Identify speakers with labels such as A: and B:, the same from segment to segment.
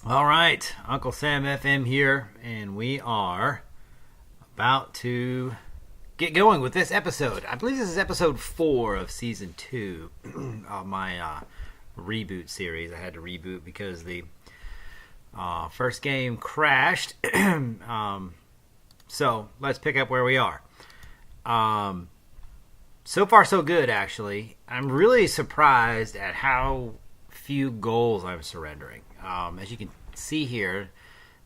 A: All right, Uncle Sam FM here, and we are about to get going with this episode. I believe this is episode 4 of season 2 of my reboot series. I had to reboot because the first game crashed. So let's pick up where we are. So far, so good, actually. I'm really surprised at how few goals I'm surrendering. As you can see here,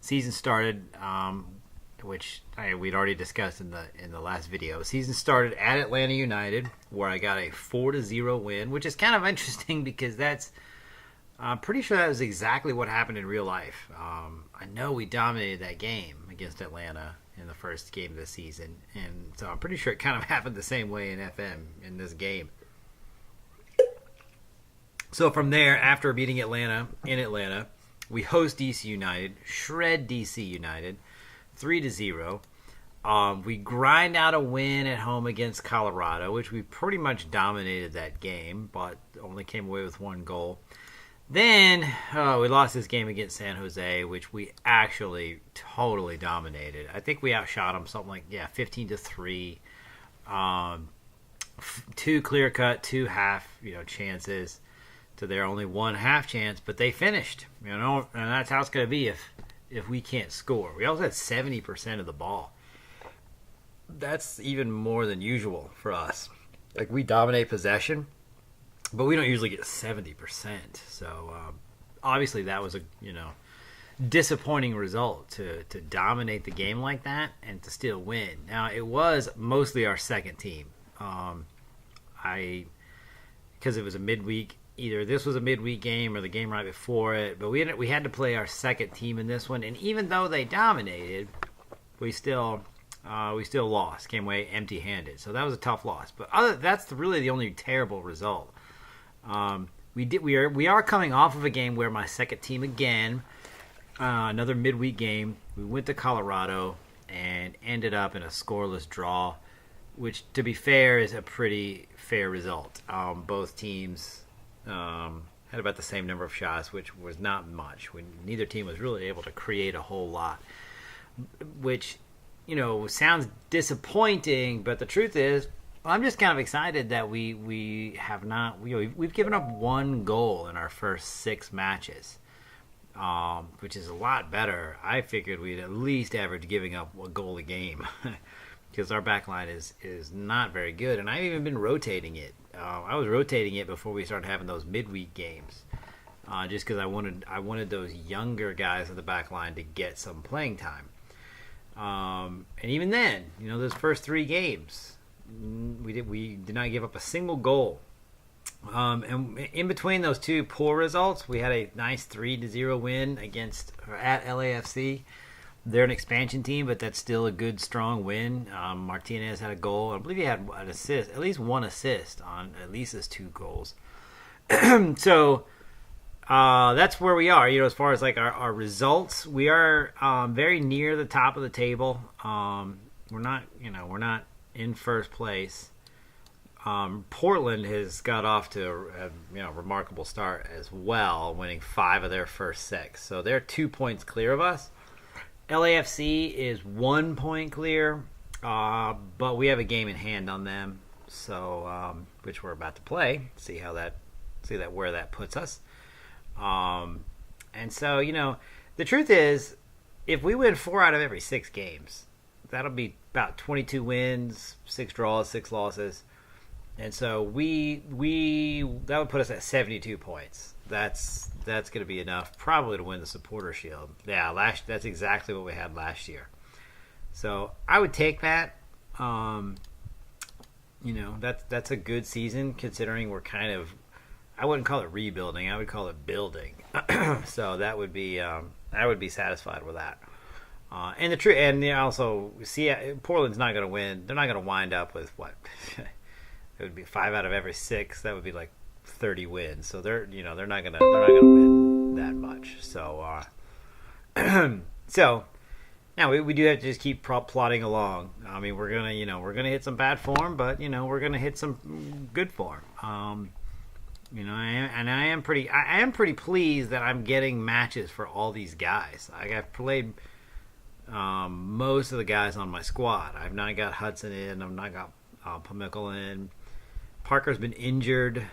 A: season started, which we'd already discussed in the last video. Season started at Atlanta United, where I got a 4-0 win, which is kind of interesting because I'm pretty sure that was exactly what happened in real life. I know we dominated that game against Atlanta in the first game of the season, and so I'm pretty sure it kind of happened the same way in FM in this game. So from there, after beating Atlanta in Atlanta, we host DC United, shred DC United, 3-0. We grind out a win at home against Colorado, which we pretty much dominated that game, but only came away with 1 goal. Then we lost this game against San Jose, which we actually totally dominated. I think we outshot them something like 15-3. 2 clear cut, 2 half chances to their only 1 half chance, but they finished, and that's how it's going to be if we can't score. We also had 70% of the ball. That's even more than usual for us. Like, we dominate possession, but we don't usually get 70%. So obviously that was a disappointing result to dominate the game like that and to still win. Now, it was mostly our second team. Because it was a midweek. Either this was a midweek game or the game right before it, but we had to play our second team in this one, and even though they dominated, we still lost, came away empty-handed. So that was a tough loss. But that's really the only terrible result. We are coming off of a game where my second team again, another midweek game. We went to Colorado and ended up in a scoreless draw, which, to be fair, is a pretty fair result. Both teams had about the same number of shots, which was not much. Neither team was really able to create a whole lot, which, sounds disappointing, but the truth is, I'm just kind of excited that we have not, we've given up 1 goal in our first 6 matches, which is a lot better. I figured we'd at least average giving up a goal a game because our back line is not very good, and I've even been rotating it. I was rotating it before we started having those midweek games, just because I wanted those younger guys in the back line to get some playing time. And even then, those first 3 games, we did not give up a single goal. And in between those 2 poor results, we had a nice 3-0 win at LAFC. They're an expansion team, but that's still a good, strong win. Martinez had a goal. I believe he had an assist, at least 1 assist on at least his 2 goals. So that's where we are. As far as like our results, we are very near the top of the table. We're not in first place. Portland has got off to a remarkable start as well, winning 5 of their first 6. So they're 2 points clear of us. LAFC is 1 point clear, but we have a game in hand on them, so which we're about to play. See where that puts us. And so the truth is, if we win 4 out of every 6 games, that'll be about 22 wins, 6 draws, 6 losses, and so that would put us at 72 points. That's going to be enough probably to win the Supporter Shield. Yeah, that's exactly what we had last year. So I would take that. That's a good season considering we're kind of, I wouldn't call it rebuilding, I would call it building. So that would be I would be satisfied with that. And also see, Portland's not going to win. They're not going to wind up with what it would be 5 out of every 6. That would be like 30 wins. So they're not gonna win that much. So so now we do have to just keep plodding along. I mean, we're gonna hit some bad form, but we're gonna hit some good form. I am pretty pleased that I'm getting matches for all these guys. I've played most of the guys on my squad. I've not got Hudson in. I've not got Pamickle in. Parker's been injured.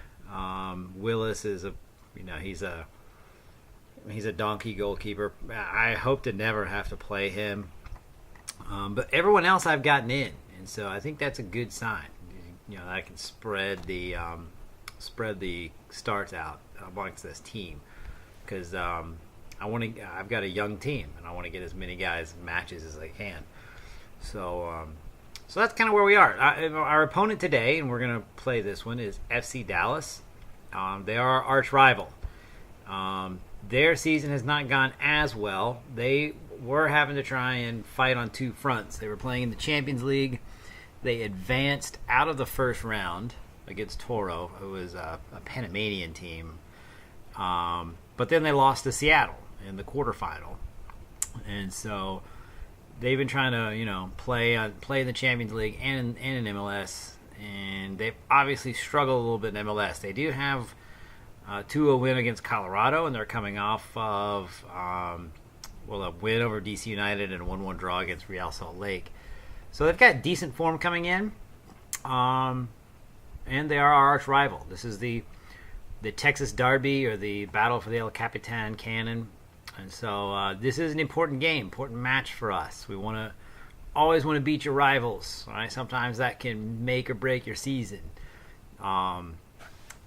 A: Willis is he's a donkey goalkeeper. I hope to never have to play him. But everyone else I've gotten in, and so I think that's a good sign. That I can spread the starts out amongst this team, because I've got a young team and I want to get as many guys matches as I can. So that's kind of where we are. Our opponent today, and we're going to play this one, is FC Dallas. They are our arch rival. Their season has not gone as well. They were having to try and fight on two fronts. They were playing in the Champions League. They advanced out of the first round against Toro. It was a Panamanian team. But then they lost to Seattle in the quarterfinal. And so they've been trying to, play in the Champions League and in MLS. And they've obviously struggled a little bit in MLS. They do have a 2-0 win against Colorado, and they're coming off of a win over DC United and a 1-1 draw against Real Salt Lake. So they've got decent form coming in, and they are our arch rival. This is the Texas Derby, or the Battle for the El Capitan Cannon, and so this is an important game, important match for us. We always want to beat your rivals. Right? Sometimes that can make or break your season.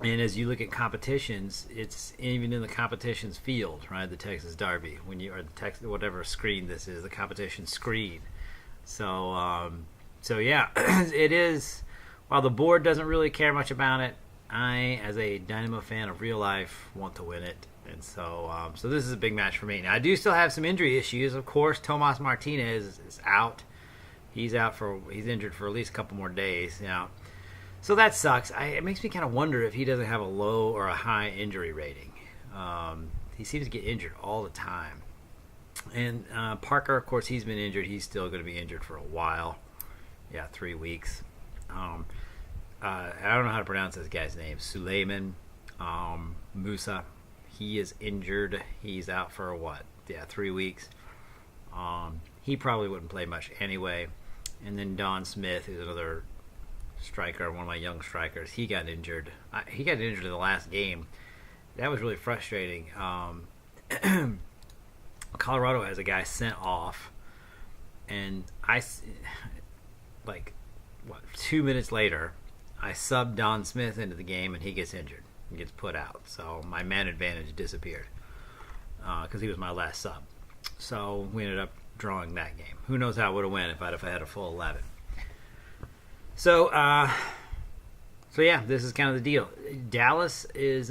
A: And as you look at competitions, it's even in the competitions field, right? The Texas Derby, whatever screen this is, the competition screen. So yeah, it is. While the board doesn't really care much about it, I, as a Dynamo fan of real life, want to win it, and so this is a big match for me. Now, I do still have some injury issues. Of course, Tomas Martinez is out. He's injured for at least a couple more days. So that sucks. It makes me kind of wonder if he doesn't have a low or a high injury rating. He seems to get injured all the time. And Parker, of course, he's been injured. He's still going to be injured for a while. 3 weeks. I don't know how to pronounce this guy's name. Suleiman Musa. He is injured. He's out for 3 weeks. He probably wouldn't play much anyway. And then Don Smith, who's another striker, one of my young strikers, he got injured. He got injured in the last game. That was really frustrating. Colorado has a guy sent off, and 2 minutes later, I subbed Don Smith into the game, and he gets injured and gets put out. So my man advantage disappeared because he was my last sub. So we ended up drawing that game. Who knows how it would have went if I had a full 11. So yeah, this is kind of the deal. Dallas is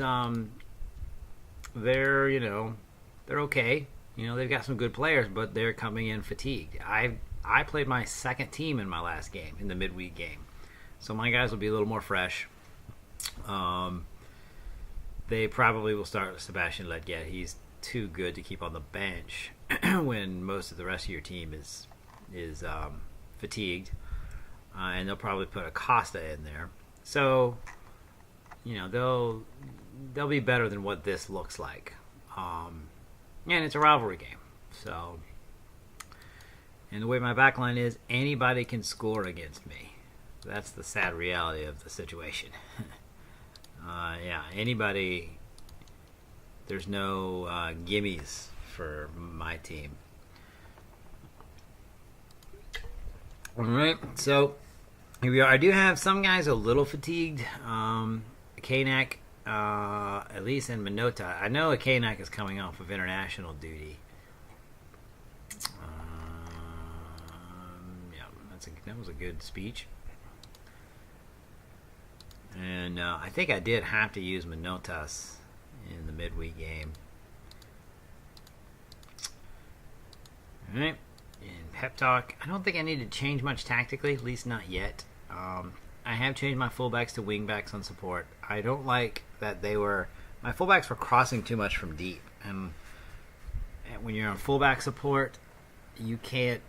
A: they're okay. They've got some good players, but they're coming in fatigued. I played my second team in my last game, in the midweek game. So my guys will be a little more fresh. They probably will start with Sebastian Ledget. He's too good to keep on the bench when most of the rest of your team is fatigued. And they'll probably put Acosta in there. So, they'll be better than what this looks like. And it's a rivalry game. So, and the way my backline is, anybody can score against me. That's the sad reality of the situation. Anybody. There's no gimmies for my team. All right, so here we are. I do have some guys a little fatigued. Kanak, at least in Minota. I know Kanak is coming off of international duty. That was a good speech. And I think I did have to use Minotas in the midweek game. All right. In pep talk, I don't think I need to change much tactically, at least not yet. I have changed my fullbacks to wingbacks on support. I don't like that my fullbacks were crossing too much from deep, and when you're on fullback support, you can't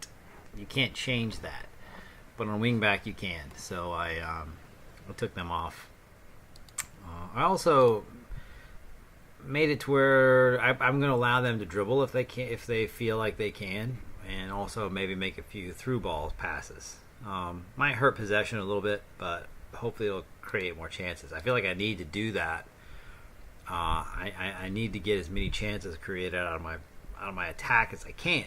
A: change that. But on wingback you can. So I took them off. I also made it to where I'm going to allow them to dribble if they can, if they feel like they can, and also maybe make a few through ball passes. Might hurt possession a little bit, but hopefully it'll create more chances. I feel like I need to do that. I need to get as many chances created out of my attack as I can,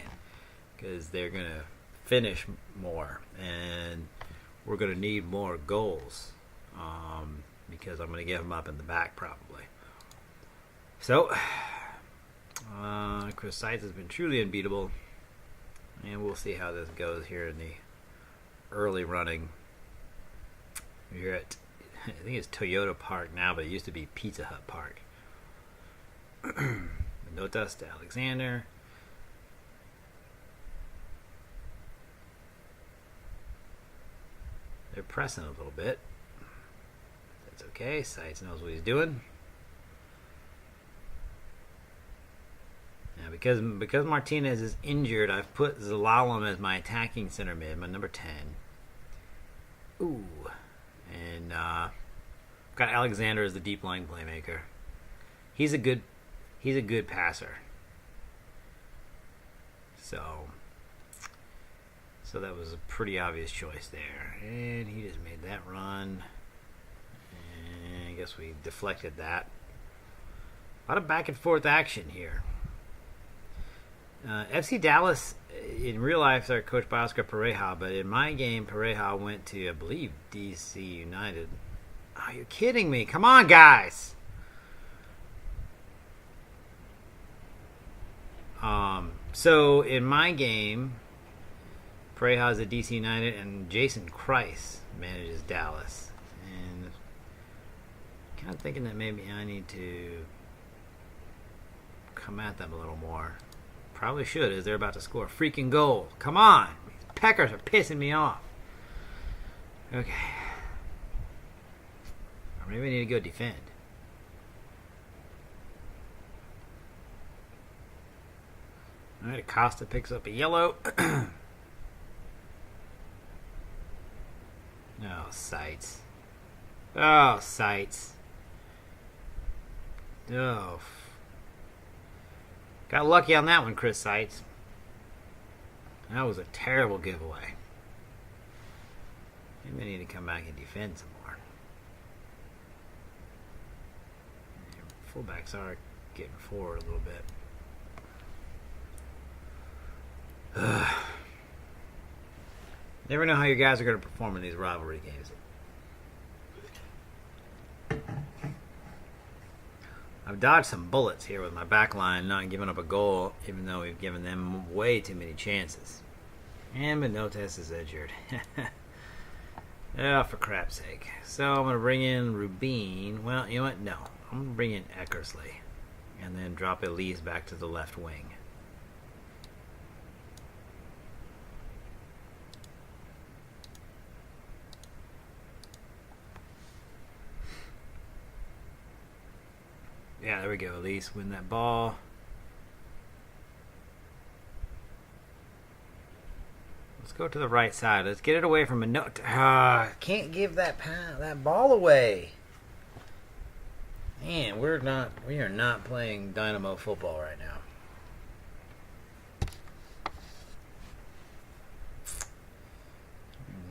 A: because they're going to finish more, and we're going to need more goals, because I'm going to give them up in the back probably. So, Chris Seitz has been truly unbeatable, and we'll see how this goes here in the early running. We're at, I think it's Toyota Park now, but it used to be Pizza Hut Park. Manotas to Alexander. They're pressing a little bit. That's okay. Seitz knows what he's doing. Now, because Martinez is injured, I've put Zalalem as my attacking center mid, my number 10. Ooh. And got Alexander as the deep line playmaker. He's a good passer. So that was a pretty obvious choice there. And he just made that run. And I guess we deflected that. A lot of back and forth action here. FC Dallas, in real life, they're coached by Oscar Pareja, but in my game, Pareja went to, I believe, DC United. Oh, you're kidding me. Come on, guys. So in my game, Pareja's at DC United, and Jason Kreis manages Dallas. And kind of thinking that maybe I need to come at them a little more. Probably should, as they're about to score a freaking goal. Come on. These Peckers are pissing me off. Okay. Or maybe I need to go defend. Alright, Acosta picks up a yellow. Oh, Seitz. Oh, Seitz. Oh. Got lucky on that one, Chris Seitz. That was a terrible giveaway. Maybe I need to come back and defend some more. Fullbacks are getting forward a little bit. Never know how you guys are going to perform in these rivalry games. I've dodged some bullets here with my back line, not giving up a goal, even though we've given them way too many chances. And Manotas is injured. Oh, for crap's sake. So I'm going to bring in Rubin. Well, you know what? No. I'm going to bring in Eckersley. And then drop Elise back to the left wing. Yeah, there we go. Elise win that ball. Let's go to the right side. Let's get it away from can't give that ball away. Man, we are not playing Dynamo football right now.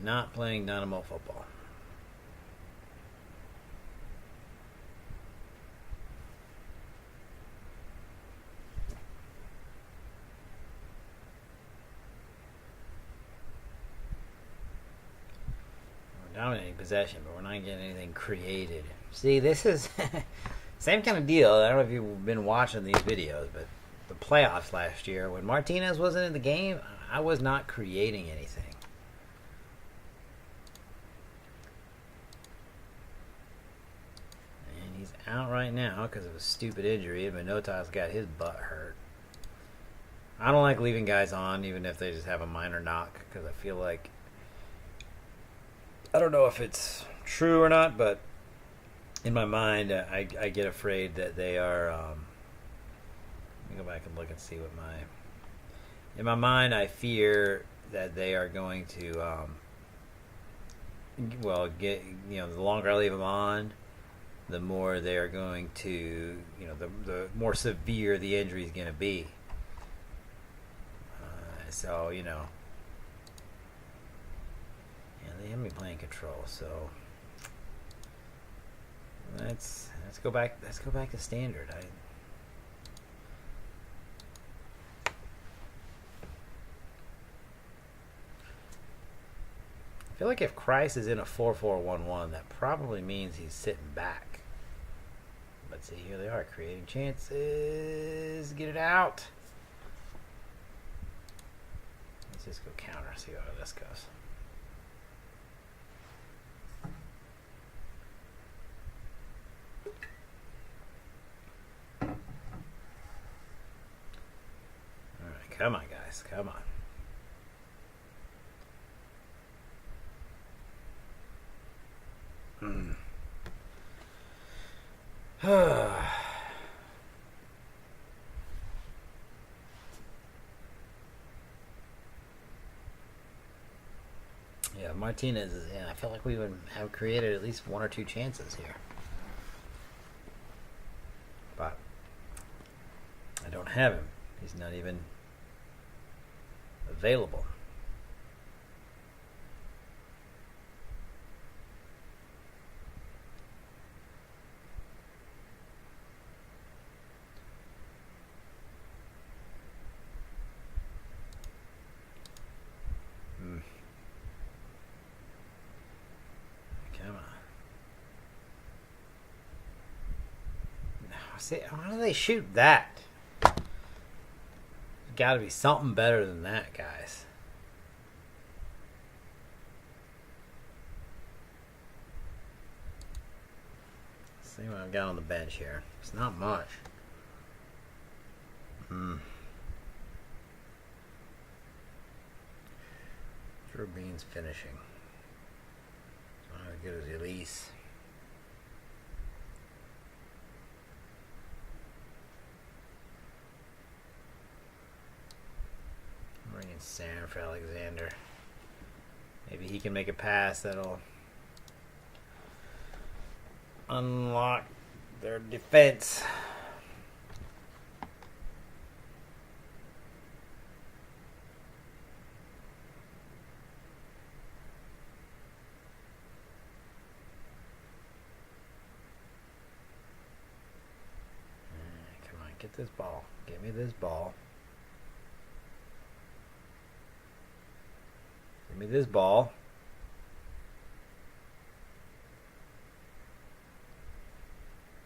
A: Not playing Dynamo football. Dominating possession, but we're not getting anything created. See, this is same kind of deal. I don't know if you've been watching these videos, but the playoffs last year, when Martinez wasn't in the game, I was not creating anything. And he's out right now because of a stupid injury, and Manotas got his butt hurt. I don't like leaving guys on, even if they just have a minor knock, because I feel like, I don't know if it's true or not, but in my mind, I get afraid that they are. Let me go back and look and see what my. In my mind, I fear that they are going to. The longer I leave them on, the more they're going to, the more severe the injury is going to be. So, yeah, they have me playing control. So let's go back. Let's go back to standard. I feel like if Christ is in a 4-4-1-1, that probably means he's sitting back. Let's see, here they are, creating chances. Get it out. Let's just go counter, see how this goes. All right, come on, guys, come on. Yeah, Martinez is in. I feel like we would have created at least 1 or 2 chances here. But I don't have him. He's not even available. See, how do they shoot that? There's got to be something better than that, guys. Let's see what I've got on the bench here. It's not much. Drew Bean's finishing. It's not as good as Elise. Bringing Sam for Alexander. Maybe he can make a pass that'll unlock their defense. Come on, get this ball. Give me this ball. Give me this ball.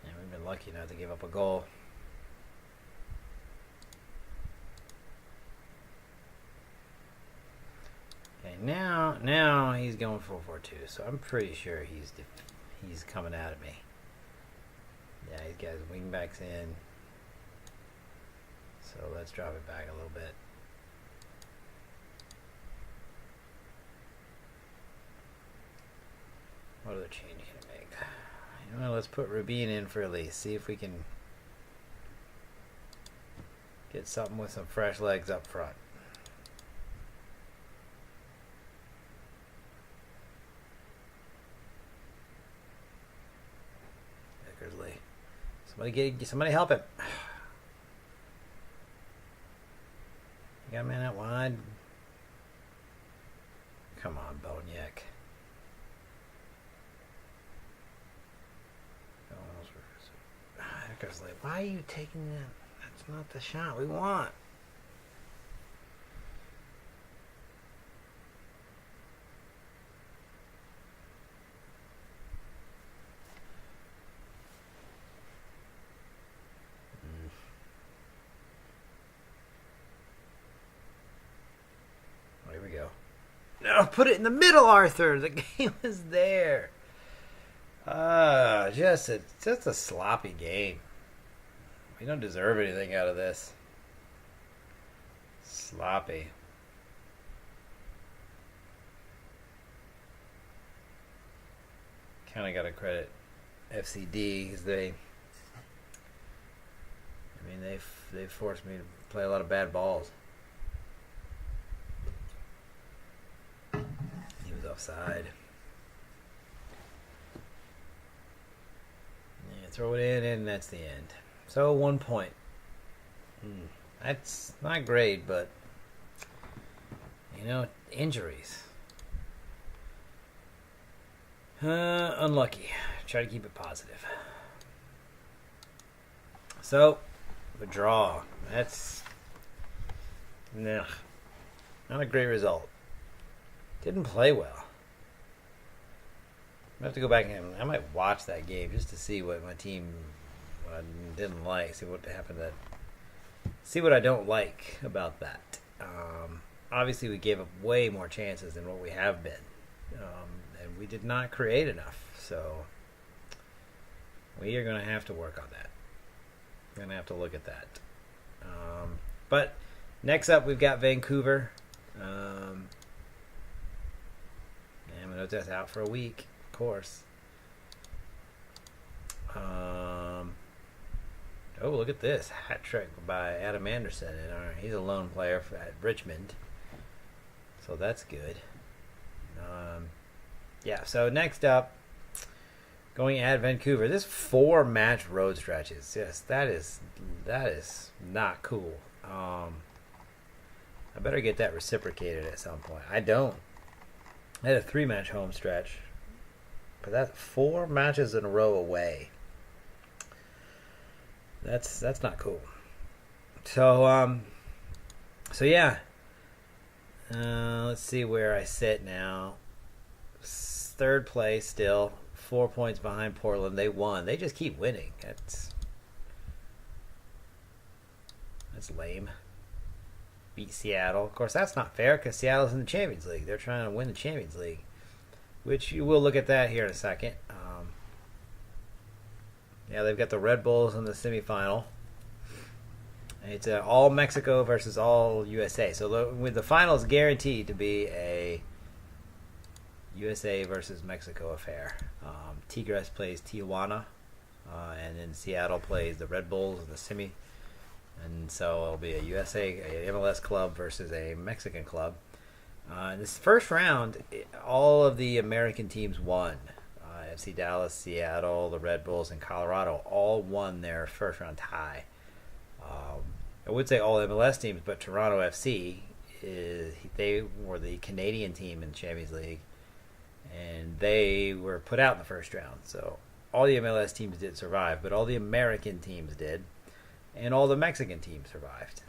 A: And we've been lucky not to give up a goal. Okay, now he's going 4-4-2. So I'm pretty sure he's coming out at me. Yeah, he's got his wingbacks in. So let's drop it back a little bit. What other change can I make? You know what, let's put Rabin in for Elise. See if we can get something with some fresh legs up front. Eckersley. Somebody help him. You got a man out wide. Come on, Boniek. Eckersley, why are you taking that? That's not the shot we want. Here we go. No, put it in the middle, Arthur. The game is there. Just a sloppy game. We don't deserve anything out of this. Sloppy. Kind of got to credit FCD because they forced me to play a lot of bad balls. He was offside. throw it in, and that's the end. So 1 point. That's not great, but injuries. Unlucky. Try to keep it positive. So, a draw. That's not a great result. Didn't play well. I have to go back and I might watch that game just to see what my team didn't like. See what happened. See what I don't like about that. Obviously, we gave up way more chances than what we have been, and we did not create enough. So we are going to have to work on that. We're going to have to look at that. But next up, we've got Vancouver. And that's out for a week, of course. Oh, look at this. Hat trick by Adam Anderson. He's a lone player at Richmond. So that's good. Yeah, so next up, going at Vancouver. This 4-match road stretches. Yes, that is not cool. I better get that reciprocated at some point. I don't. I had a 3-match home stretch. But that's 4 matches in a row away. That's not cool. So yeah. Let's see where I sit now. 3rd place still, 4 points behind Portland. They won. They just keep winning. That's lame. Beat Seattle. Of course, that's not fair because Seattle's in the Champions League. They're trying to win the Champions League, which you will look at that here in a second. Yeah, they've got the Red Bulls in the semifinal. It's all Mexico versus all USA. So the final is guaranteed to be a USA versus Mexico affair. Tigres plays Tijuana, and then Seattle plays the Red Bulls in the semi. And so it'll be a MLS club versus a Mexican club. In this first round, all of the American teams won. FC Dallas, Seattle, the Red Bulls, and Colorado all won their first round tie. I would say all MLS teams, but Toronto FC they were the Canadian team in the Champions League, and they were put out in the first round. So all the MLS teams did survive, but all the American teams did, and all the Mexican teams survived.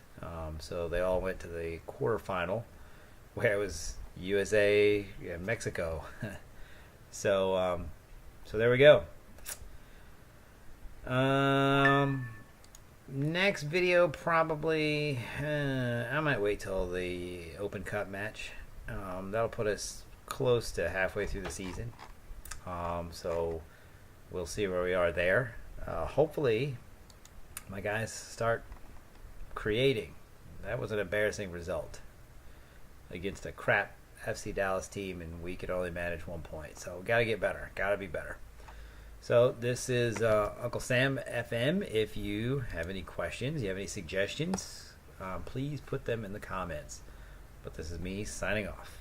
A: So they all went to the quarterfinal, where it was USA, Mexico. So there we go. Next video probably I might wait till the Open Cup match. That'll put us close to halfway through the season. So we'll see where we are there. Hopefully my guys start creating. That was an embarrassing result against a crap FC Dallas team, and we could only manage 1 point. So got to get better. Got to be better. So this is Uncle Sam FM. If you have any questions, you have any suggestions, please put them in the comments. But this is me signing off.